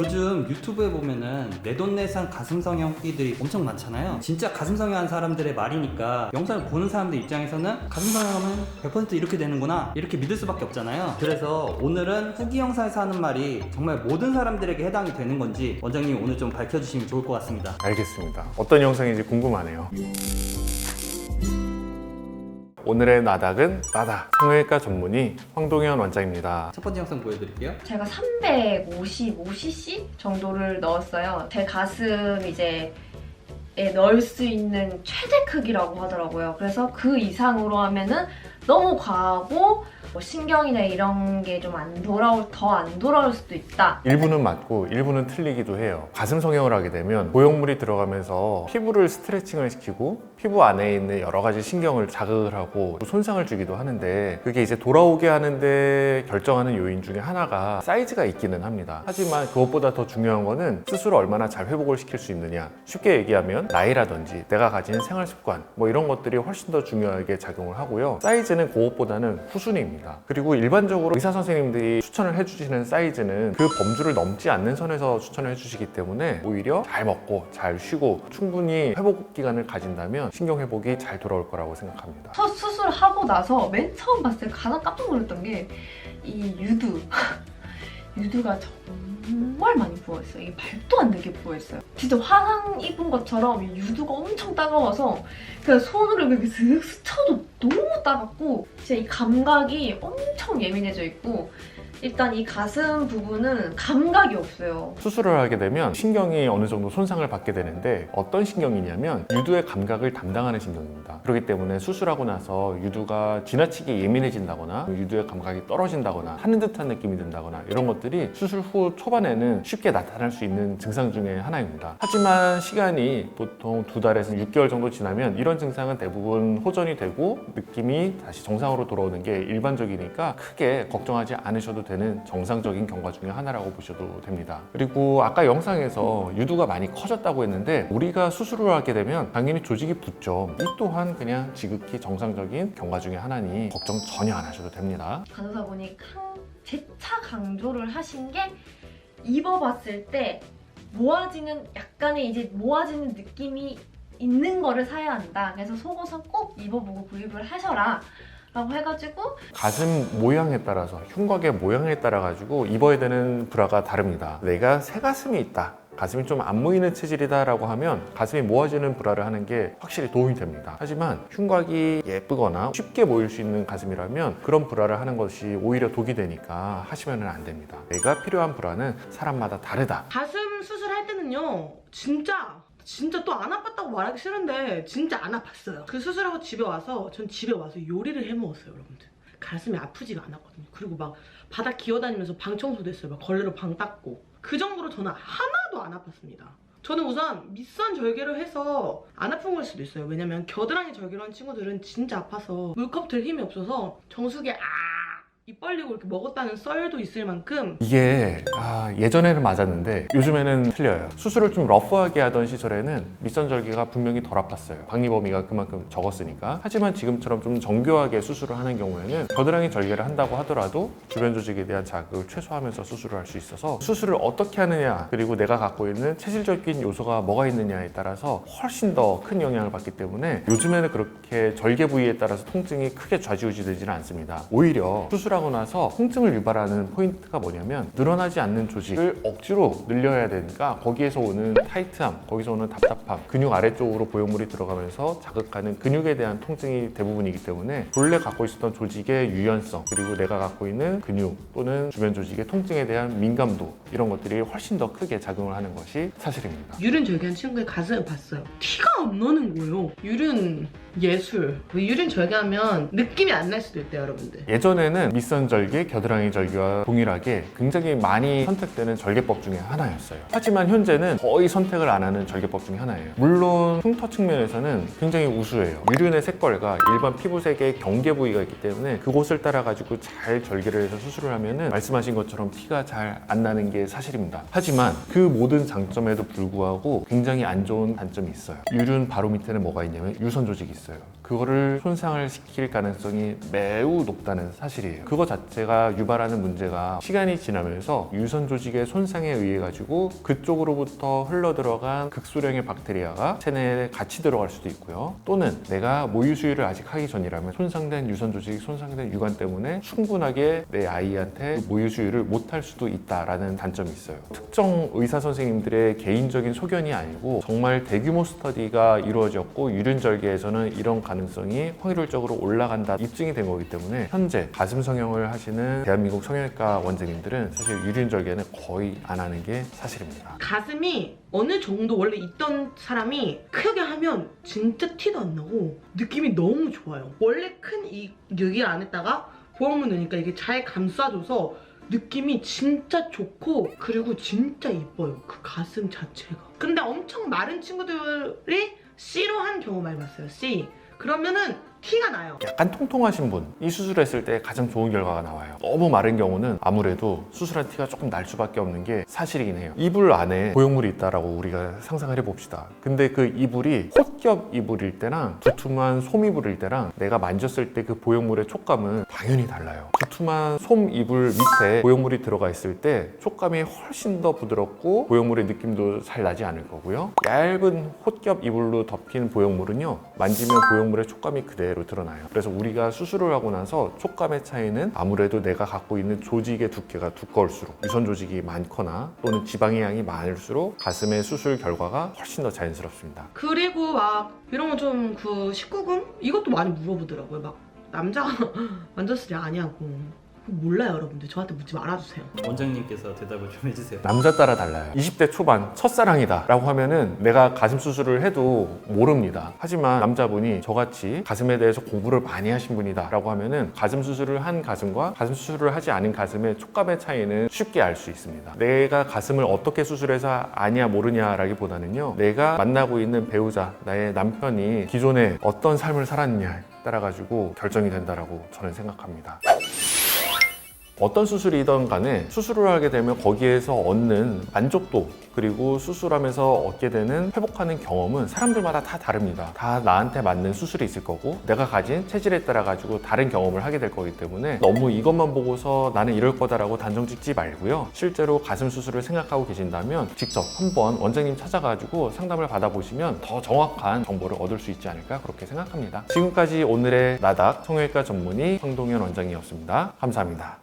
요즘 유튜브에 보면은 내돈내산 가슴성형 후기들이 엄청 많잖아요. 진짜 가슴성형한 사람들의 말이니까 영상을 보는 사람들 입장에서는 가슴성형하면 100% 이렇게 되는구나 이렇게 믿을 수밖에 없잖아요. 그래서 오늘은 후기 영상에서 하는 말이 정말 모든 사람들에게 해당이 되는 건지 원장님 오늘 좀 밝혀주시면 좋을 것 같습니다. 알겠습니다. 어떤 영상인지 궁금하네요. 오늘의 나닥은 나닥 성형외과 전문의 황동현 원장입니다. 첫 번째 영상 보여드릴게요. 제가 355cc 정도를 넣었어요. 제 가슴 이제 넣을 수 있는 최대 크기라고 하더라고요. 그래서 그 이상으로 하면은 너무 과하고 뭐 신경이나 이런 게 좀 더 안 돌아올 수도 있다. 일부는 맞고 일부는 틀리기도 해요. 가슴 성형을 하게 되면 고용물이 들어가면서 피부를 스트레칭을 시키고 피부 안에 있는 여러 가지 신경을 자극을 하고 손상을 주기도 하는데 그게 이제 돌아오게 하는데 결정하는 요인 중에 하나가 사이즈가 있기는 합니다. 하지만 그것보다 더 중요한 거는 스스로 얼마나 잘 회복을 시킬 수 있느냐. 쉽게 얘기하면 나이라든지 내가 가진 생활 습관 뭐 이런 것들이 훨씬 더 중요하게 작용을 하고요. 사이즈는 그것보다는 후순위입니다. 그리고 일반적으로 의사 선생님들이 추천을 해주시는 사이즈는 그 범주를 넘지 않는 선에서 추천을 해주시기 때문에 오히려 잘 먹고 잘 쉬고 충분히 회복 기간을 가진다면 신경 회복이 잘 돌아올 거라고 생각합니다. 첫 수술하고 나서 맨 처음 봤을 때 가장 깜짝 놀랐던 게 이 유두가 정말 많이 부어있어요. 이게 말도 안 되게 부어있어요. 진짜 화상 입은 것처럼 이 유두가 엄청 따가워서 그냥 손으로 이렇게 슥 스쳐도 너무 따갑고 진짜 이 감각이 엄청 예민해져 있고 일단 이 가슴 부분은 감각이 없어요. 수술을 하게 되면 신경이 어느 정도 손상을 받게 되는데 어떤 신경이냐면 유두의 감각을 담당하는 신경입니다. 그렇기 때문에 수술하고 나서 유두가 지나치게 예민해진다거나 유두의 감각이 떨어진다거나 하는 듯한 느낌이 든다거나 이런 것들이 수술 후 초반에는 쉽게 나타날 수 있는 증상 중에 하나입니다. 하지만 시간이 보통 2달에서 6개월 정도 지나면 이런 증상은 대부분 호전이 되고 느낌이 다시 정상으로 돌아오는 게 일반적이니까 크게 걱정하지 않으셔도 되는 정상적인 경과 중에 하나라고 보셔도 됩니다. 그리고 아까 영상에서 유두가 많이 커졌다고 했는데 우리가 수술을 하게 되면 당연히 조직이 붙죠. 이 또한 그냥 지극히 정상적인 경과 중에 하나니 걱정 전혀 안 하셔도 됩니다. 간호사분이 재차 강조를 하신 게 입어봤을 때 약간의 이제 모아지는 느낌이 있는 거를 사야 한다. 그래서 속옷은 꼭 입어보고 구입을 하셔라. 라고 해가지고 가슴 모양에 따라서 흉곽의 모양에 따라 가지고 입어야 되는 브라가 다릅니다. 내가 새 가슴이 있다. 가슴이 좀 안 모이는 체질이다 라고 하면 가슴이 모아지는 브라를 하는 게 확실히 도움이 됩니다. 하지만 흉곽이 예쁘거나 쉽게 모일 수 있는 가슴이라면 그런 브라를 하는 것이 오히려 독이 되니까 하시면 안 됩니다. 내가 필요한 브라는 사람마다 다르다. 가슴 수술할 때는요 진짜 또 안 아팠다고 말하기 싫은데 진짜 안 아팠어요. 그 수술하고 전 집에 와서 요리를 해 먹었어요. 여러분들 가슴이 아프지가 않았거든요. 그리고 막 바닥 기어다니면서 방 청소도 했어요. 막 걸레로 방 닦고 그 정도로 저는 하나도 안 아팠습니다. 저는 우선 밑선 절개를 해서 안 아픈 걸 수도 있어요. 왜냐면 겨드랑이 절개를 한 친구들은 진짜 아파서 물컵 들 힘이 없어서 정수기에 입 벌리고 이렇게 먹었다는 썰도 있을 만큼 이게 예전에는 맞았는데 요즘에는 틀려요. 수술을 좀 러프하게 하던 시절에는 밑선절개가 분명히 덜 아팠어요. 박리범위가 그만큼 적었으니까. 하지만 지금처럼 좀 정교하게 수술을 하는 경우에는 겨드랑이 절개를 한다고 하더라도 주변 조직에 대한 자극을 최소화하면서 수술을 할 수 있어서 수술을 어떻게 하느냐 그리고 내가 갖고 있는 체질적인 요소가 뭐가 있느냐에 따라서 훨씬 더 큰 영향을 받기 때문에 요즘에는 그렇게 절개 부위에 따라서 통증이 크게 좌지우지되지는 않습니다. 오히려 수술하고 나서 통증을 유발하는 포인트가 뭐냐면 늘어나지 않는 조직을 억지로 늘려야 되니까 거기에서 오는 타이트함, 거기서 오는 답답함, 근육 아래쪽으로 보형물이 들어가면서 자극하는 근육에 대한 통증이 대부분이기 때문에 본래 갖고 있었던 조직의 유연성 그리고 내가 갖고 있는 근육 또는 주변 조직의 통증에 대한 민감도 이런 것들이 훨씬 더 크게 작용을 하는 것이 사실입니다. 유륜 절개한 친구의 가슴을 봤어요. 티가 안 나는 거예요. 유륜 예술. 유륜 절개하면 느낌이 안 날 수도 있대요, 여러분들. 예전에는 밑선 절개, 겨드랑이 절개와 동일하게 굉장히 많이 선택되는 절개법 중에 하나였어요. 하지만 현재는 거의 선택을 안 하는 절개법 중에 하나예요. 물론 흉터 측면에서는 굉장히 우수해요. 유륜의 색깔과 일반 피부색의 경계 부위가 있기 때문에 그곳을 따라 가지고 잘 절개를 해서 수술을 하면은 말씀하신 것처럼 티가 잘 안 나는 게 사실입니다. 하지만 그 모든 장점에도 불구하고 굉장히 안 좋은 단점이 있어요. 유륜 바로 밑에는 뭐가 있냐면 유선 조직이 있어요. 그거를 손상을 시킬 가능성이 매우 높다는 사실이에요. 그거 자체가 유발하는 문제가 시간이 지나면서 유선 조직의 손상에 의해 가지고 그쪽으로부터 흘러 들어간 극소량의 박테리아가 체내에 같이 들어갈 수도 있고요. 또는 내가 모유 수유를 아직 하기 전이라면 손상된 유선 조직, 손상된 유관 때문에 충분하게 내 아이한테 모유 수유를 못할 수도 있다라는 단점이 있어요. 특정 의사 선생님들의 개인적인 소견이 아니고 정말 대규모 스터디가 이루어졌고 유륜절개에서는 이런 가능성이 확률적으로 올라간다 입증이 된 거기 때문에 현재 가슴 성형을 하시는 대한민국 성형외과 원장님들은 사실 유륜절개는 거의 안 하는 게 사실입니다. 가슴이 어느 정도 원래 있던 사람이 크게 하면 진짜 티도 안 나고 느낌이 너무 좋아요. 원래 큰 이 여기 안에다가 보형물 넣으니까 이게 잘 감싸줘서 느낌이 진짜 좋고 그리고 진짜 이뻐요. 그 가슴 자체가. 근데 엄청 마른 친구들이 C로 한 경우 많이 봤어요. C. 그러면은 티가 나요. 약간 통통하신 분, 이 수술했을 때 가장 좋은 결과가 나와요. 너무 마른 경우는 아무래도 수술한 티가 조금 날 수밖에 없는 게 사실이긴 해요. 이불 안에 보형물이 있다라고 우리가 상상을 해봅시다. 근데 그 이불이 홑겹 이불일 때랑 두툼한 솜 이불일 때랑 내가 만졌을 때 그 보형물의 촉감은 당연히 달라요. 두툼한 솜 이불 밑에 보형물이 들어가 있을 때 촉감이 훨씬 더 부드럽고 보형물의 느낌도 잘 나지 않을 거고요. 얇은 홑겹 이불로 덮인 보형물은요, 만지면 보형물의 촉감이 그대로 드러나요. 그래서 우리가 수술을 하고 나서 촉감의 차이는 아무래도 내가 갖고 있는 조직의 두께가 두꺼울수록, 유선 조직이 많거나 또는 지방의 양이 많을수록 가슴의 수술 결과가 훨씬 더 자연스럽습니다. 그리고 막 이런 거 좀 그 19금? 이것도 많이 물어보더라고요. 막 남자가 만졌을 때 아냐고. 몰라요, 여러분들. 저한테 묻지 말아주세요. 원장님께서 대답을 좀 해주세요. 남자 따라 달라요. 20대 초반 첫사랑이다 라고 하면은 내가 가슴 수술을 해도 모릅니다. 하지만 남자분이 저같이 가슴에 대해서 공부를 많이 하신 분이다 라고 하면은 가슴 수술을 한 가슴과 가슴 수술을 하지 않은 가슴의 촉감의 차이는 쉽게 알 수 있습니다. 내가 가슴을 어떻게 수술해서 아냐 모르냐 라기보다는요, 내가 만나고 있는 배우자, 나의 남편이 기존에 어떤 삶을 살았느냐에 따라 가지고 결정이 된다라고 저는 생각합니다. 어떤 수술이든 간에 수술을 하게 되면 거기에서 얻는 만족도, 그리고 수술하면서 얻게 되는 회복하는 경험은 사람들마다 다 다릅니다. 다 나한테 맞는 수술이 있을 거고 내가 가진 체질에 따라 가지고 다른 경험을 하게 될 거기 때문에 너무 이것만 보고서 나는 이럴 거다라고 단정 짓지 말고요. 실제로 가슴 수술을 생각하고 계신다면 직접 한번 원장님 찾아가지고 상담을 받아보시면 더 정확한 정보를 얻을 수 있지 않을까 그렇게 생각합니다. 지금까지 오늘의 나닥 성형외과 전문의 성동현 원장이었습니다. 감사합니다.